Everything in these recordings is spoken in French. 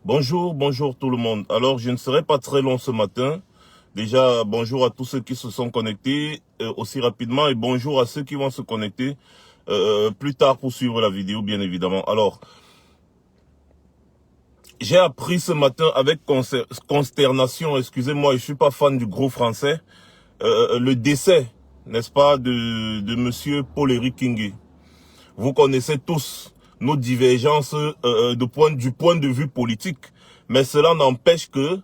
Bonjour, bonjour tout le monde. Alors, je ne serai pas très long ce matin. Déjà, bonjour à tous ceux qui se sont connectés aussi rapidement et bonjour à ceux qui vont se connecter plus tard pour suivre la vidéo, bien évidemment. Alors, j'ai appris ce matin avec consternation, excusez-moi, je suis pas fan du gros français, le décès, n'est-ce pas, de monsieur Paul-Éric Kingué. Vous connaissez tous nos divergences du point de vue politique. Mais cela n'empêche que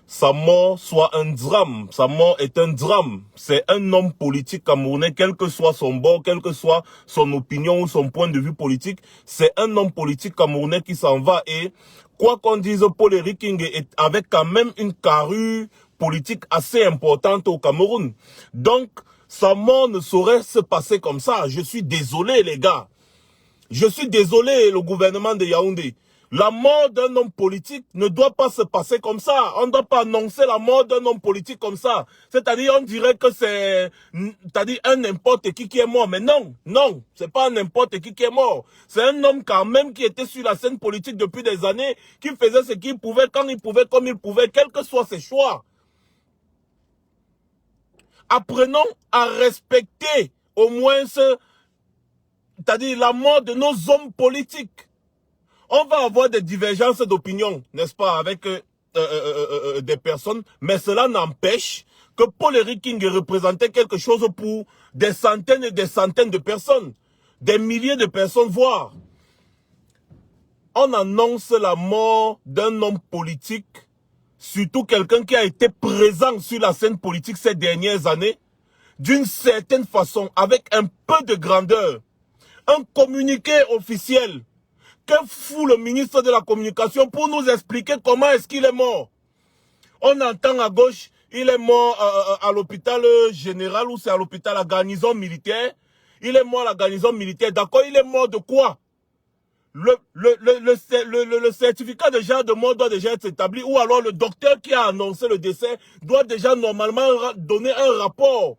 sa mort soit un drame. Sa mort est un drame. C'est un homme politique camerounais, quel que soit son bord, quelle que soit son opinion ou son point de vue politique. C'est un homme politique camerounais qui s'en va. Et quoi qu'on dise, Paul-Éric Kingué avait quand même une carrure politique assez importante au Cameroun. Donc, sa mort ne saurait se passer comme ça. Je suis désolé, les gars. Je suis désolé, le gouvernement de Yaoundé. La mort d'un homme politique ne doit pas se passer comme ça. On ne doit pas annoncer la mort d'un homme politique comme ça. C'est-à-dire, on dirait que c'est un n'importe qui est mort. Mais non, non, c'est pas un n'importe qui est mort. C'est un homme quand même qui était sur la scène politique depuis des années, qui faisait ce qu'il pouvait, quand il pouvait, comme il pouvait, quels que soient ses choix. Apprenons à respecter au moins c'est-à-dire la mort de nos hommes politiques. On va avoir des divergences d'opinion, n'est-ce pas, avec des personnes, mais cela n'empêche que Paul-Éric Kingué représentait quelque chose pour des centaines et des centaines de personnes, des milliers de personnes, voire. On annonce la mort d'un homme politique, surtout quelqu'un qui a été présent sur la scène politique ces dernières années, d'une certaine façon, avec un peu de grandeur. Un communiqué officiel. Que fout le ministre de la Communication pour nous expliquer comment est-ce qu'il est mort? On entend à gauche, il est mort à l'hôpital général ou c'est à l'hôpital à garnison militaire. Il est mort à la garnison militaire. D'accord, il est mort de quoi? Le certificat déjà de mort doit déjà être établi, ou alors le docteur qui a annoncé le décès doit déjà normalement donner un rapport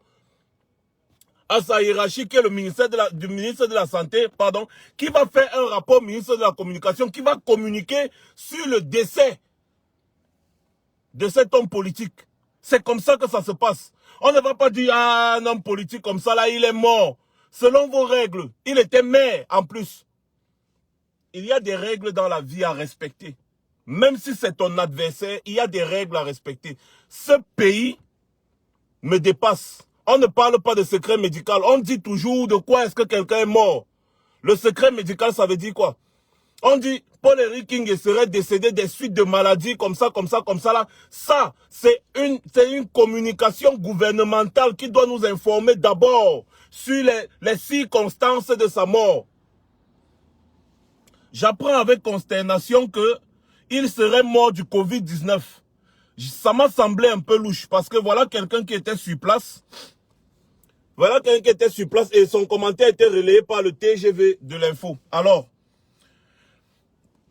à sa hiérarchie, qui est le ministère du ministre de la Santé, pardon, qui va faire un rapport au ministre de la Communication, qui va communiquer sur le décès de cet homme politique. C'est comme ça que ça se passe. On ne va pas dire, ah, un homme politique comme ça, là, il est mort. Selon vos règles, il était maire en plus. Il y a des règles dans la vie à respecter. Même si c'est ton adversaire, il y a des règles à respecter. Ce pays me dépasse. On ne parle pas de secret médical. On dit toujours de quoi est-ce que quelqu'un est mort. Le secret médical, ça veut dire quoi? On dit Paul-Éric Kingué serait décédé des suites de maladies comme ça là. Ça, c'est une communication gouvernementale qui doit nous informer d'abord sur les circonstances de sa mort. J'apprends avec consternation que il serait mort du Covid-19. Ça m'a semblé un peu louche parce que voilà quelqu'un qui était sur place. Voilà quelqu'un qui était sur place et son commentaire était relayé par le TGV de l'info. Alors,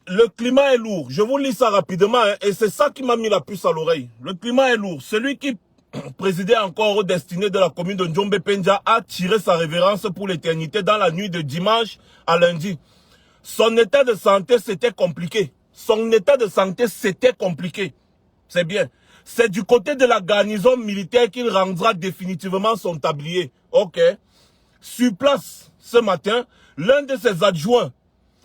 le climat est lourd. Je vous lis ça rapidement hein, et c'est ça qui m'a mis la puce à l'oreille. Le climat est lourd. Celui qui présidait encore aux destinées de la commune de Njombe-Pendja a tiré sa révérence pour l'éternité dans la nuit de dimanche à lundi. Son état de santé, c'était compliqué. Son état de santé, c'était compliqué. C'est bien. C'est du côté de la garnison militaire qu'il rendra définitivement son tablier. Ok. Sur place, ce matin, l'un de ses adjoints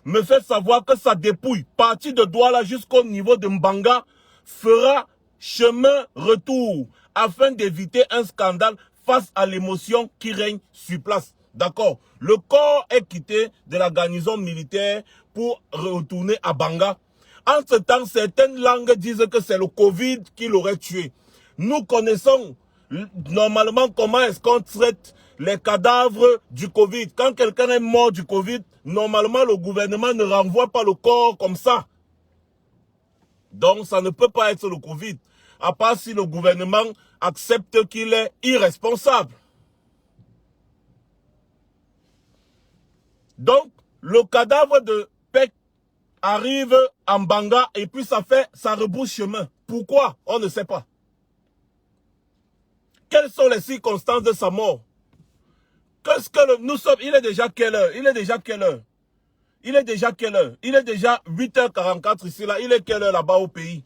me fait savoir que sa dépouille, partie de Douala jusqu'au niveau de Mbanga, fera chemin retour afin d'éviter un scandale face à l'émotion qui règne sur place. D'accord. Le corps est quitté de la garnison militaire pour retourner à Banga. En ce temps, certaines langues disent que c'est le Covid qui l'aurait tué. Nous connaissons normalement comment est-ce qu'on traite les cadavres du Covid. Quand quelqu'un est mort du Covid, normalement le gouvernement ne renvoie pas le corps comme ça. Donc ça ne peut pas être le Covid. À part si le gouvernement accepte qu'il est irresponsable. Donc le cadavre de Pek arrive en Banga et puis ça rebouche chemin. Pourquoi? On ne sait pas. Quelles sont les circonstances de sa mort? Qu'est-ce que nous sommes? Il est déjà quelle heure? Il est déjà quelle heure? Il est déjà quelle heure? Il est déjà 8h44 ici, là. Il est quelle heure là-bas au pays?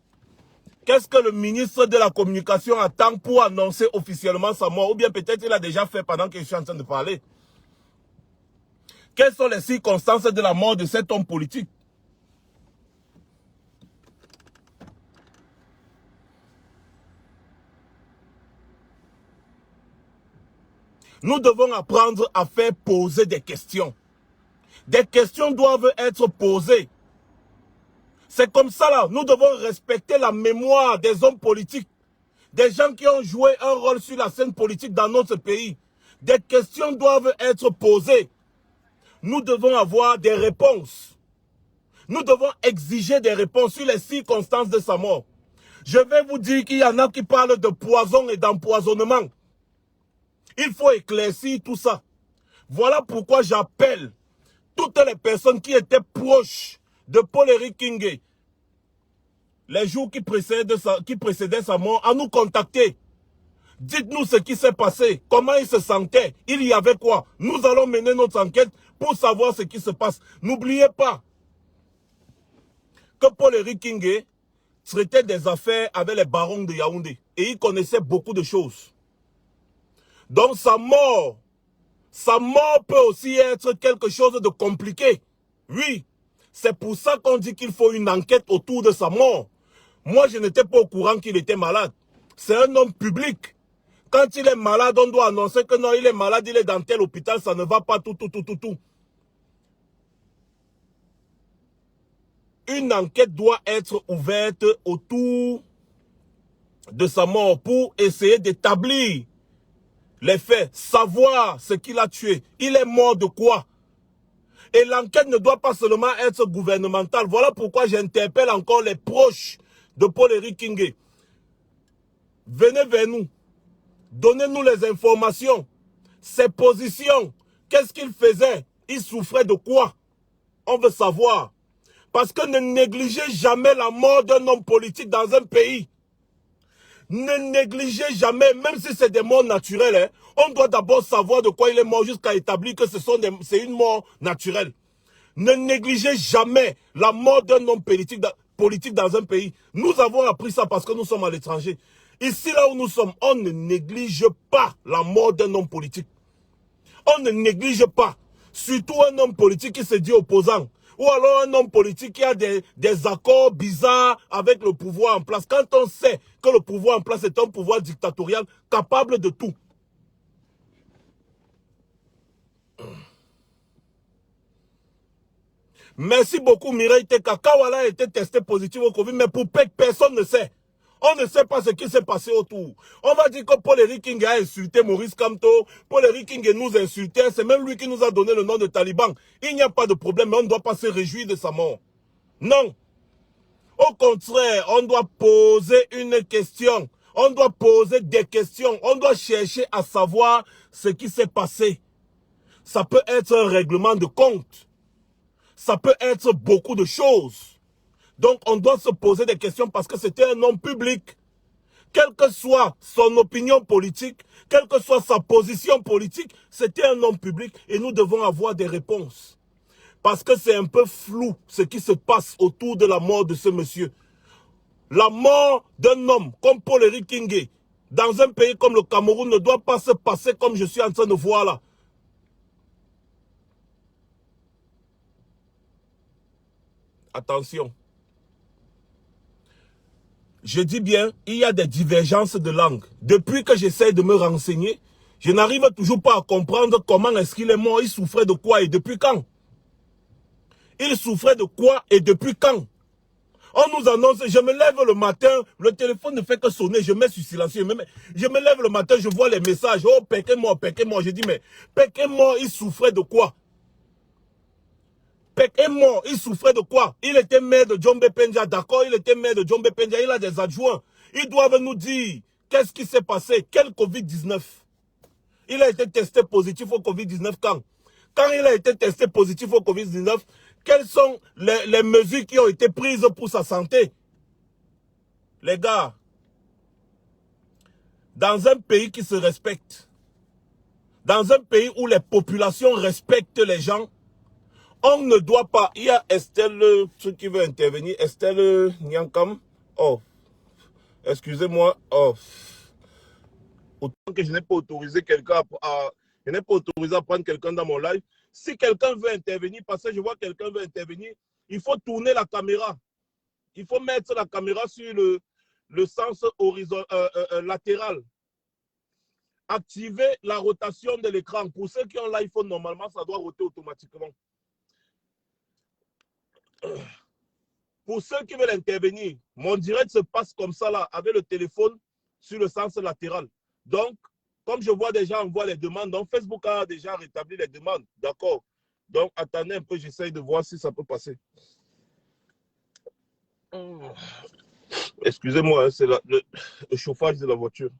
Qu'est-ce que le ministre de la Communication attend pour annoncer officiellement sa mort? Ou bien peut-être il a déjà fait pendant que je suis en train de parler. Quelles sont les circonstances de la mort de cet homme politique? Nous devons apprendre à faire poser des questions. Des questions doivent être posées. C'est comme ça là, nous devons respecter la mémoire des hommes politiques. Des gens qui ont joué un rôle sur la scène politique dans notre pays. Des questions doivent être posées. Nous devons avoir des réponses. Nous devons exiger des réponses sur les circonstances de sa mort. Je vais vous dire qu'il y en a qui parlent de poison et d'empoisonnement. Il faut éclaircir tout ça. Voilà pourquoi j'appelle toutes les personnes qui étaient proches de Paul-Éric Kingé, les jours qui précédaient sa mort, à nous contacter. Dites-nous ce qui s'est passé, comment il se sentait, il y avait quoi. Nous allons mener notre enquête pour savoir ce qui se passe. N'oubliez pas que Paul-Éric Kingé traitait des affaires avec les barons de Yaoundé et il connaissait beaucoup de choses. Donc sa mort peut aussi être quelque chose de compliqué. Oui, c'est pour ça qu'on dit qu'il faut une enquête autour de sa mort. Moi, je n'étais pas au courant qu'il était malade. C'est un homme public. Quand il est malade, on doit annoncer que non, il est malade, il est dans tel hôpital, ça ne va pas tout. Une enquête doit être ouverte autour de sa mort pour essayer d'établir les faits, savoir ce qu'il a tué. Il est mort de quoi? Et l'enquête ne doit pas seulement être gouvernementale. Voilà pourquoi j'interpelle encore les proches de Paul-Éric Kingé. Venez vers nous. Donnez-nous les informations. Ses positions. Qu'est-ce qu'il faisait? Il souffrait de quoi? On veut savoir. Parce que ne négligez jamais la mort d'un homme politique dans un pays. Ne négligez jamais, même si c'est des morts naturelles, hein, on doit d'abord savoir de quoi il est mort jusqu'à établir que c'est une mort naturelle. Ne négligez jamais la mort d'un homme politique dans un pays. Nous avons appris ça parce que nous sommes à l'étranger. Ici, là où nous sommes, on ne néglige pas la mort d'un homme politique. On ne néglige pas. Surtout un homme politique qui se dit opposant. Ou alors un homme politique qui a des accords bizarres avec le pouvoir en place. Quand on sait que le pouvoir en place est un pouvoir dictatorial capable de tout. Merci beaucoup Mireille Teka. Kawala a été testé positif au Covid, mais pour personne ne sait. On ne sait pas ce qui s'est passé autour. On va dire que Paul-Éric Kingé a insulté Maurice Kamto. Paul-Éric Kingé nous insultait. C'est même lui qui nous a donné le nom de Taliban. Il n'y a pas de problème, mais on ne doit pas se réjouir de sa mort. Non. Au contraire, on doit poser une question. On doit poser des questions. On doit chercher à savoir ce qui s'est passé. Ça peut être un règlement de compte. Ça peut être beaucoup de choses. Donc, on doit se poser des questions parce que c'était un homme public. Quelle que soit son opinion politique, quelle que soit sa position politique, c'était un homme public et nous devons avoir des réponses. Parce que c'est un peu flou ce qui se passe autour de la mort de ce monsieur. La mort d'un homme comme Paul-Éric Kingé, dans un pays comme le Cameroun, ne doit pas se passer comme je suis en train de voir là. Attention. Je dis bien, il y a des divergences de langue. Depuis que j'essaie de me renseigner, je n'arrive toujours pas à comprendre comment est-ce qu'il est mort. Il souffrait de quoi et depuis quand? Il souffrait de quoi et depuis quand? On nous annonce, je me lève le matin, le téléphone ne fait que sonner, je mets sur silencieux. Je me lève le matin, je vois les messages. Oh, Péké mort. Je dis, mais Péké mort, il souffrait de quoi? Péké mort, il souffrait de quoi? Il était maire de Djombe Penja, d'accord, il était maire de Djombe Penja, il a des adjoints. Ils doivent nous dire qu'est-ce qui s'est passé, quel Covid-19. Il a été testé positif au Covid-19 quand? Quand il a été testé positif au Covid-19, quelles sont les mesures qui ont été prises pour sa santé? Les gars, dans un pays qui se respecte, dans un pays où les populations respectent les gens, On ne doit pas. Il y a Estelle, ceux qui veut intervenir. Estelle Nyankam. Oh, excusez-moi. Oh, autant que je n'ai pas autorisé quelqu'un je n'ai pas autorisé à prendre quelqu'un dans mon live. Si quelqu'un veut intervenir, parce que je vois quelqu'un veut intervenir, il faut tourner la caméra. Il faut mettre la caméra sur le sens latéral. Activer la rotation de l'écran. Pour ceux qui ont l'iPhone, normalement, ça doit roter automatiquement. Pour ceux qui veulent intervenir, mon direct se passe comme ça, là, avec le téléphone sur le sens latéral. Donc, comme je vois déjà, on voit les demandes. Donc, Facebook a déjà rétabli les demandes. D'accord. Donc, attendez un peu, j'essaye de voir si ça peut passer. Excusez-moi, hein, c'est le chauffage de la voiture.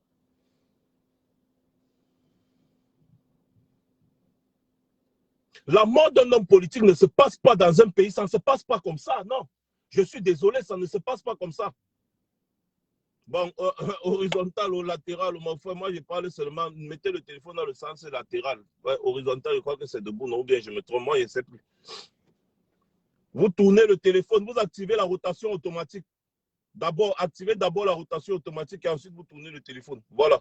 La mort d'un homme politique ne se passe pas dans un pays, ça ne se passe pas comme ça, non. Je suis désolé, ça ne se passe pas comme ça. Bon, horizontal ou latéral, moi je parle seulement, mettez le téléphone dans le sens latéral. Ouais, horizontal, je crois que c'est debout, non, ou bien je me trompe, moi je ne sais plus. Vous tournez le téléphone, vous activez la rotation automatique. D'abord, activez d'abord la rotation automatique et ensuite vous tournez le téléphone. Voilà.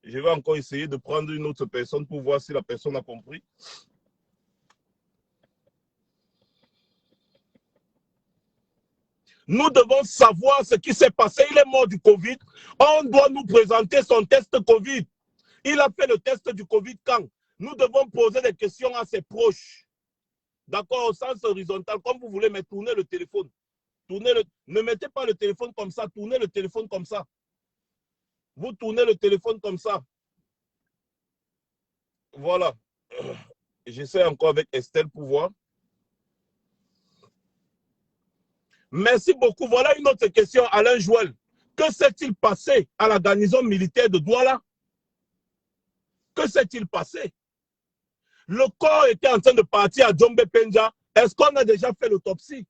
Je vais encore essayer de prendre une autre personne pour voir si la personne a compris. Nous devons savoir ce qui s'est passé. Il est mort du Covid. On doit nous présenter son test Covid. Il a fait le test du Covid quand? Nous devons poser des questions à ses proches. D'accord, au sens horizontal, comme vous voulez, mais tournez le téléphone. Ne mettez pas le téléphone comme ça, tournez le téléphone comme ça. Vous tournez le téléphone comme ça. Voilà. J'essaie encore avec Estelle pour voir. Merci beaucoup. Voilà une autre question, Alain Joël. Que s'est-il passé à la garnison militaire de Douala? Que s'est-il passé? Le corps était en train de partir à Djombe Penja. Est-ce qu'on a déjà fait l'autopsie?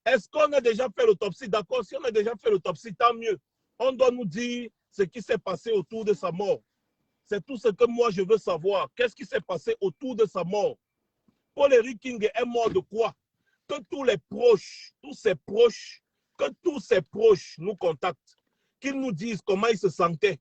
Est-ce qu'on a déjà fait l'autopsie? D'accord, si on a déjà fait l'autopsie, tant mieux. On doit nous dire ce qui s'est passé autour de sa mort. C'est tout ce que moi je veux savoir. Qu'est-ce qui s'est passé autour de sa mort? Paul-Éric King est mort de quoi? Que tous les proches, que tous ses proches nous contactent, qu'ils nous disent comment il se sentait,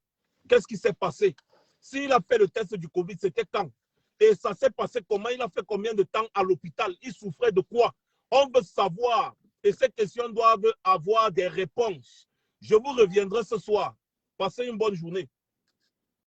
qu'est-ce qui s'est passé. S'il a fait le test du Covid, c'était quand? Et ça s'est passé comment? Il a fait combien de temps à l'hôpital? Il souffrait de quoi? On veut savoir. Et ces questions doivent avoir des réponses. Je vous reviendrai ce soir. Passez une bonne journée.